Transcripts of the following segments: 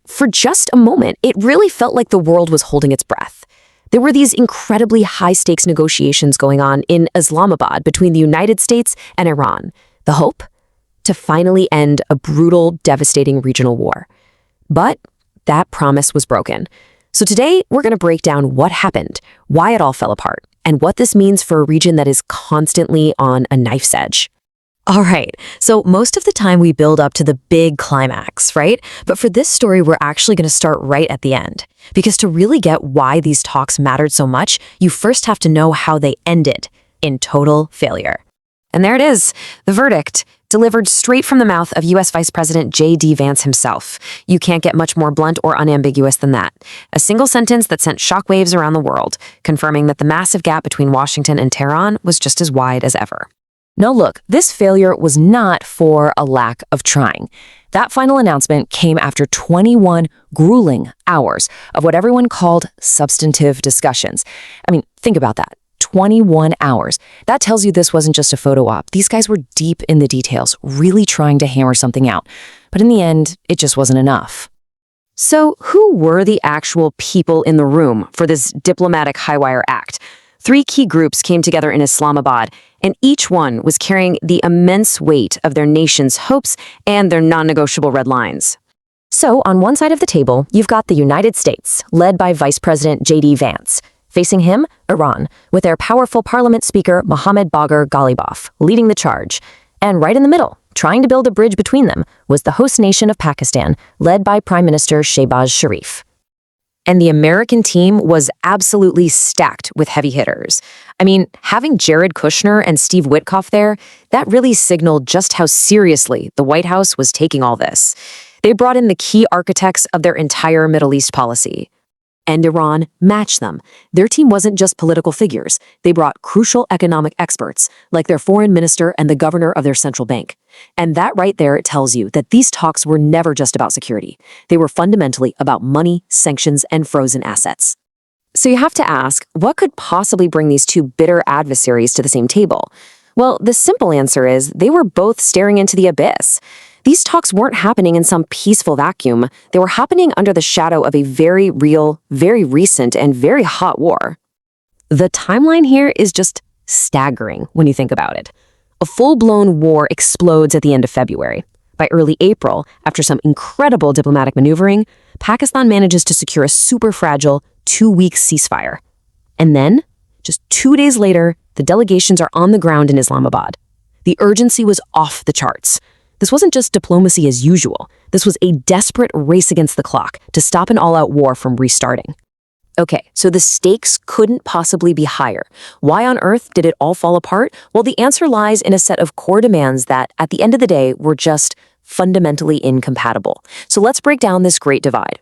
For just a moment, it really felt like the world was holding its breath. There were these incredibly high-stakes negotiations going on in Islamabad between the United States and Iran. The hope? To finally end a brutal, devastating regional war. But that promise was broken. So today, we're going to break down what happened, why it all fell apart, and what this means for a region that is constantly on a knife's edge. All right, so most of the time we build up to the big climax, right? But for this story, we're actually going to start right at the end. Because to really get why these talks mattered so much, you first have to know how they ended, in total failure. And there it is, the verdict, delivered straight from the mouth of U.S. Vice President J.D. Vance himself. You can't get much more blunt or unambiguous than that. A single sentence that sent shockwaves around the world, confirming that the massive gap between Washington and Tehran was just as wide as ever. Now look, this failure was not for a lack of trying. That final announcement came after 21 grueling hours of what everyone called substantive discussions. I mean, think about that. 21 hours. That tells you this wasn't just a photo op. These guys were deep in the details, really trying to hammer something out. But in the end, it just wasn't enough. So who were the actual people in the room for this diplomatic highwire act? 3 key groups came together in Islamabad, and each one was carrying the immense weight of their nation's hopes and their non-negotiable red lines. So, on one side of the table, you've got the United States, led by Vice President J.D. Vance. Facing him, Iran, with their powerful parliament speaker Mohammad Bagher Ghalibaf leading the charge. And right in the middle, trying to build a bridge between them, was the host nation of Pakistan, led by Prime Minister Shehbaz Sharif. And the American team was absolutely stacked with heavy hitters. I mean, having Jared Kushner and Steve Witkoff there, that really signaled just how seriously the White House was taking all this. They brought in the key architects of their entire Middle East policy. And Iran matched them. Their team wasn't just political figures. They brought crucial economic experts, like their foreign minister and the governor of their central bank. And that right there tells you that these talks were never just about security. They were fundamentally about money, sanctions, and frozen assets. So you have to ask, what could possibly bring these two bitter adversaries to the same table? Well, the simple answer is they were both staring into the abyss. These talks weren't happening in some peaceful vacuum. They were happening under the shadow of a very real, very recent, and very hot war. The timeline here is just staggering when you think about it. A full-blown war explodes at the end of February. By early April, after some incredible diplomatic maneuvering, Pakistan manages to secure a super fragile 2-week ceasefire. And then, just 2 days later, the delegations are on the ground in Islamabad. The urgency was off the charts. This wasn't just diplomacy as usual. This was a desperate race against the clock to stop an all-out war from restarting. Okay, so the stakes couldn't possibly be higher. Why on earth did it all fall apart? Well, the answer lies in a set of core demands that, at the end of the day, were just fundamentally incompatible. So let's break down this great divide.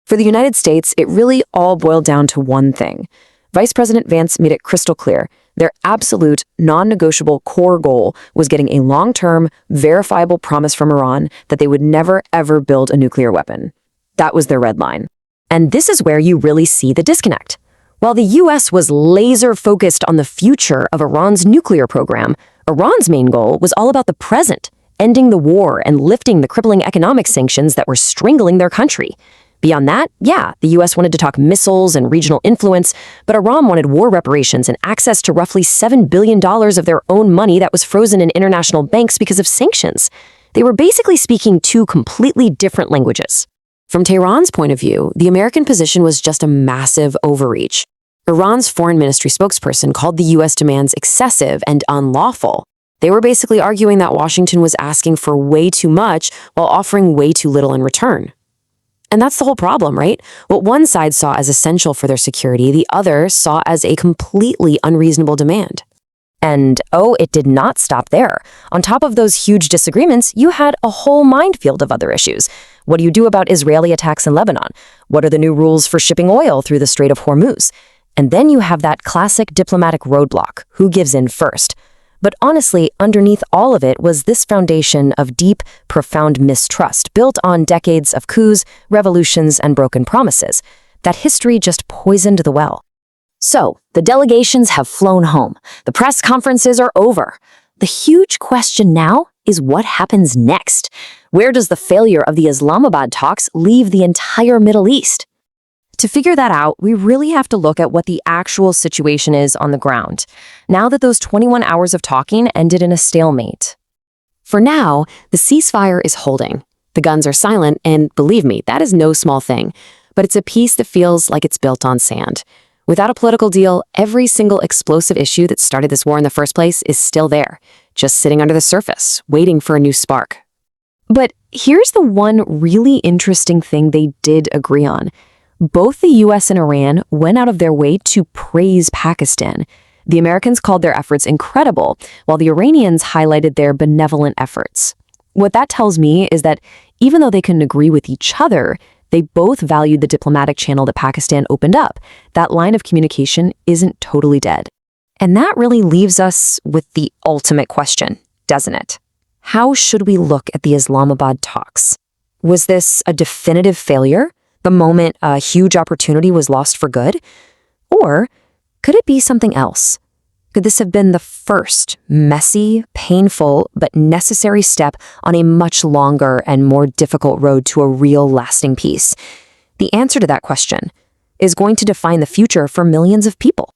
For the United States, it really all boiled down to one thing. Vice President Vance made it crystal clear. Their absolute, non-negotiable core goal was getting a long-term, verifiable promise from Iran that they would never, ever build a nuclear weapon. That was their red line. And this is where you really see the disconnect. While the U.S. was laser-focused on the future of Iran's nuclear program, Iran's main goal was all about the present, ending the war and lifting the crippling economic sanctions that were strangling their country. Beyond that, yeah, the U.S. wanted to talk missiles and regional influence, but Iran wanted war reparations and access to roughly $7 billion of their own money that was frozen in international banks because of sanctions. They were basically speaking 2 completely different languages. From Tehran's point of view, the American position was just a massive overreach. Iran's foreign ministry spokesperson called the U.S. demands excessive and unlawful. They were basically arguing that Washington was asking for way too much while offering way too little in return. And that's the whole problem, right? What one side saw as essential for their security, the other saw as a completely unreasonable demand. And it did not stop there. On top of those huge disagreements, you had a whole minefield of other issues. What do you do about Israeli attacks in Lebanon? What are the new rules for shipping oil through the Strait of Hormuz? And then you have that classic diplomatic roadblock, who gives in first. But honestly, underneath all of it was this foundation of deep, profound mistrust built on decades of coups, revolutions, and broken promises. That history just poisoned the well. So, the delegations have flown home. The press conferences are over. The huge question now is what happens next. Where does the failure of the Islamabad talks leave the entire Middle East? To figure that out, we really have to look at what the actual situation is on the ground, now that those 21 hours of talking ended in a stalemate. For now, the ceasefire is holding. The guns are silent, and believe me, that is no small thing. But it's a peace that feels like it's built on sand. Without a political deal, every single explosive issue that started this war in the first place is still there, just sitting under the surface, waiting for a new spark. But here's the one really interesting thing they did agree on. Both the US and Iran went out of their way to praise Pakistan. The Americans called their efforts incredible, while the Iranians highlighted their benevolent efforts. What that tells me is that even though they couldn't agree with each other, they both valued the diplomatic channel that Pakistan opened up. That line of communication isn't totally dead. And that really leaves us with the ultimate question, doesn't it? How should we look at the Islamabad talks? Was this a definitive failure, the moment a huge opportunity was lost for good? Or could it be something else? Could this have been the first messy, painful, but necessary step on a much longer and more difficult road to a real lasting peace? The answer to that question is going to define the future for millions of people.